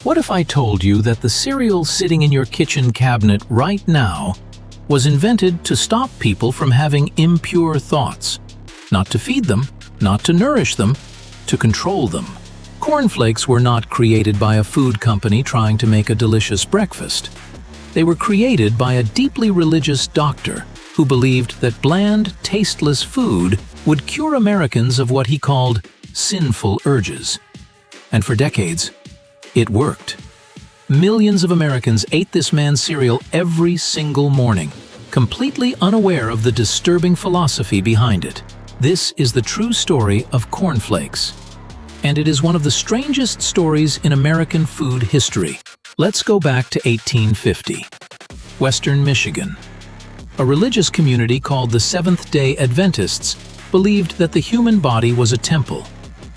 What if I told you that the cereal sitting in your kitchen cabinet right now was invented to stop people from having impure thoughts? Not to feed them, not to nourish them, to control them. Corn Flakes were not created by a food company trying to make a delicious breakfast. They were created by a deeply religious doctor who believed that bland, tasteless food would cure Americans of what he called sinful urges. And for decades, it worked. Millions of Americans ate this man's cereal every single morning, completely unaware of the disturbing philosophy behind it. This is the true story of Corn Flakes, and it is one of the strangest stories in American food history. Let's go back to 1850. Western Michigan. A religious community called the Seventh-day Adventists believed that the human body was a temple,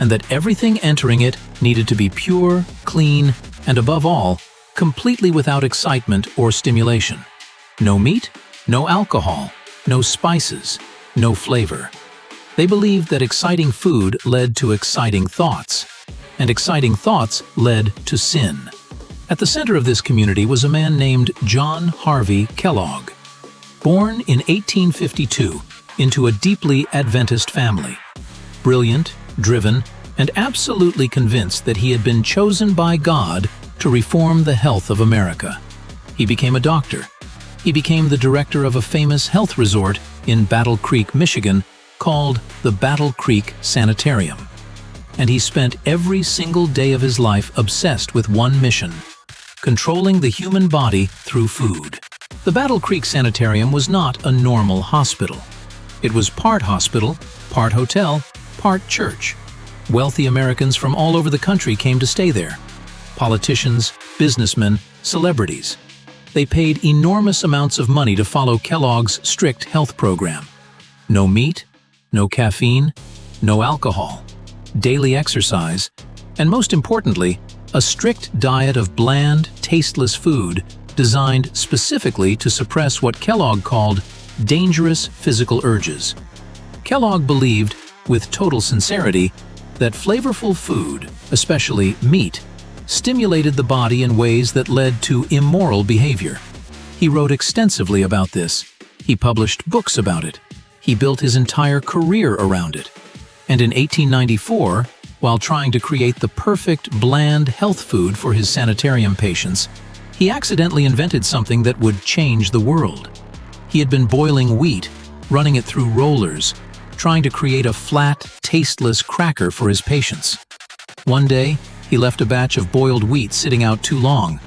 and that everything entering it needed to be pure, clean, and above all, completely without excitement or stimulation. No meat, no alcohol, no spices, no flavor. They believed that exciting food led to exciting thoughts, and exciting thoughts led to sin. At the center of this community was a man named John Harvey Kellogg. Born in 1852 into a deeply Adventist family. Brilliant, driven, and absolutely convinced that he had been chosen by God to reform the health of America. He became a doctor. He became the director of a famous health resort in Battle Creek, Michigan, called the Battle Creek Sanitarium. And he spent every single day of his life obsessed with one mission: controlling the human body through food. The Battle Creek Sanitarium was not a normal hospital. It was part hospital, part hotel, part church. Wealthy Americans from all over the country came to stay there. Politicians, businessmen, celebrities. They paid enormous amounts of money to follow Kellogg's strict health program. No meat, no caffeine, no alcohol, daily exercise, and most importantly, a strict diet of bland, tasteless food designed specifically to suppress what Kellogg called dangerous physical urges. Kellogg believed, with total sincerity, that flavorful food, especially meat, stimulated the body in ways that led to immoral behavior. He wrote extensively about this. He published books about it. He built his entire career around it. And in 1894, while trying to create the perfect, bland health food for his sanitarium patients, he accidentally invented something that would change the world. He had been boiling wheat, running it through rollers, trying to create a flat, tasteless cracker for his patients. One day, he left a batch of boiled wheat sitting out too long.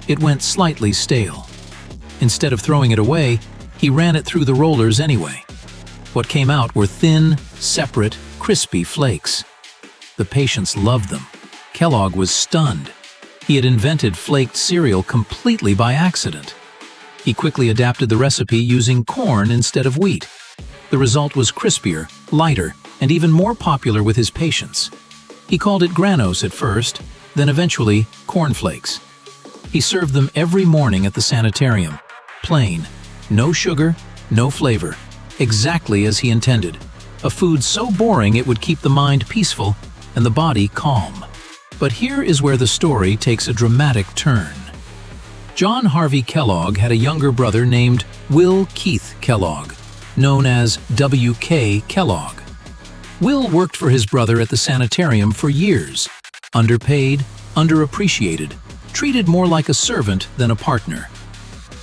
It went slightly stale. Instead of throwing it away, he ran it through the rollers anyway. What came out were thin, separate, crispy flakes. The patients loved them. Kellogg was stunned. He had invented flaked cereal completely by accident. He quickly adapted the recipe using corn instead of wheat. The result was crispier, lighter, and even more popular with his patients. He called it Granos at first, then eventually Corn Flakes. He served them every morning at the sanitarium. Plain, no sugar, no flavor, exactly as he intended. A food so boring it would keep the mind peaceful and the body calm. But here is where the story takes a dramatic turn. John Harvey Kellogg had a younger brother named Will Keith Kellogg, known as W.K. Kellogg. Will worked for his brother at the sanitarium for years, underpaid, underappreciated, treated more like a servant than a partner.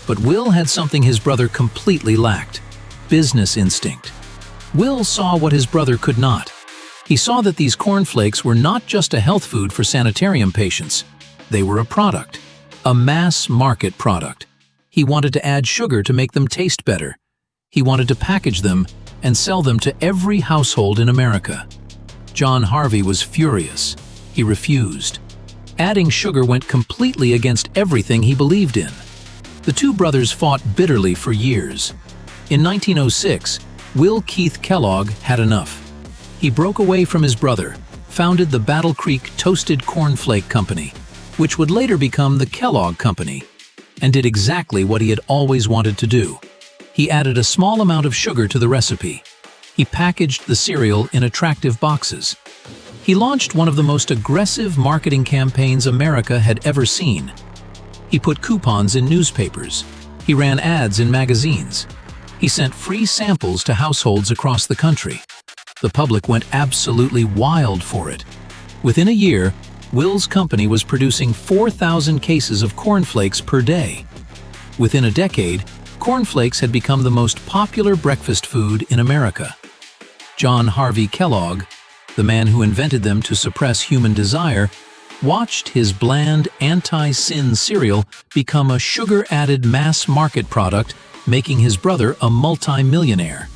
But Will had something his brother completely lacked: business instinct. Will saw what his brother could not. He saw that these cornflakes were not just a health food for sanitarium patients. They were a product, a mass market product. He wanted to add sugar to make them taste better. He wanted to package them and sell them to every household in America. John Harvey was furious. He refused. Adding sugar went completely against everything he believed in. The two brothers fought bitterly for years. In 1906, Will Keith Kellogg had enough. He broke away from his brother, founded the Battle Creek Toasted Corn Flake Company, which would later become the Kellogg Company, and did exactly what he had always wanted to do. He added a small amount of sugar to the recipe. He packaged the cereal in attractive boxes. He launched one of the most aggressive marketing campaigns America had ever seen. He put coupons in newspapers. He ran ads in magazines. He sent free samples to households across the country. The public went absolutely wild for it. Within a year, Will's company was producing 4,000 cases of Corn Flakes per day. Within a decade, Corn Flakes had become the most popular breakfast food in America. John Harvey Kellogg, the man who invented them to suppress human desire, watched his bland, anti-sin cereal become a sugar-added mass-market product, making his brother a multi-millionaire.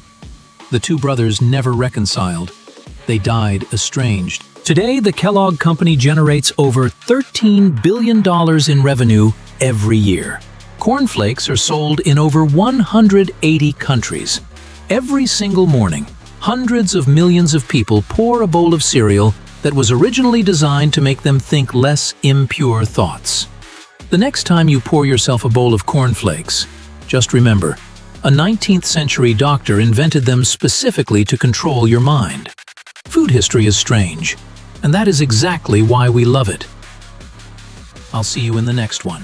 The two brothers never reconciled. They died estranged. Today, the Kellogg Company generates over $13 billion in revenue every year. Corn Flakes are sold in over 180 countries. Every single morning, hundreds of millions of people pour a bowl of cereal that was originally designed to make them think less impure thoughts. The next time you pour yourself a bowl of Corn Flakes, just remember, a 19th century doctor invented them specifically to control your mind. Food history is strange, and that is exactly why we love it. I'll see you in the next one.